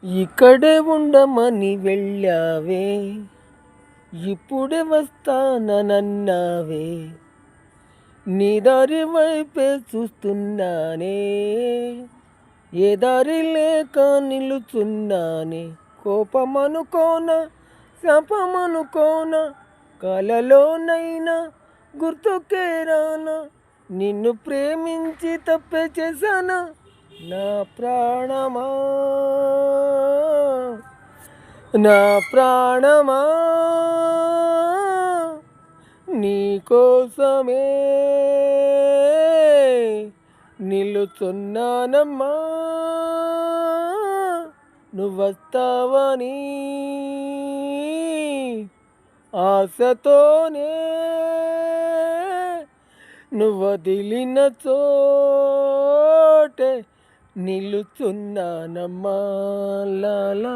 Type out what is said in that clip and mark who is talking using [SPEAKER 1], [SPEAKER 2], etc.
[SPEAKER 1] ఇక్కడే ఉండమని వెళ్ళావే, ఇప్పుడే వస్తానన్నావే, నీ దారి వైపే చూస్తున్నానే, ఏ దారి లేక నిలుచున్నానే. కోపమనుకోన, శాపమనుకోన, కలలోనైనా గుర్తుకే రానా, నిన్ను ప్రేమించి తప్పే చేశానా. నా ప్రాణమా, నా ప్రాణమా, నీకోసమే నిలుచున్నానమ్మా, నువ్వొస్తావని ఆశతోనే, నువ్వొదిలిన చోటే నిలుచున్నానమ్మా. లాలా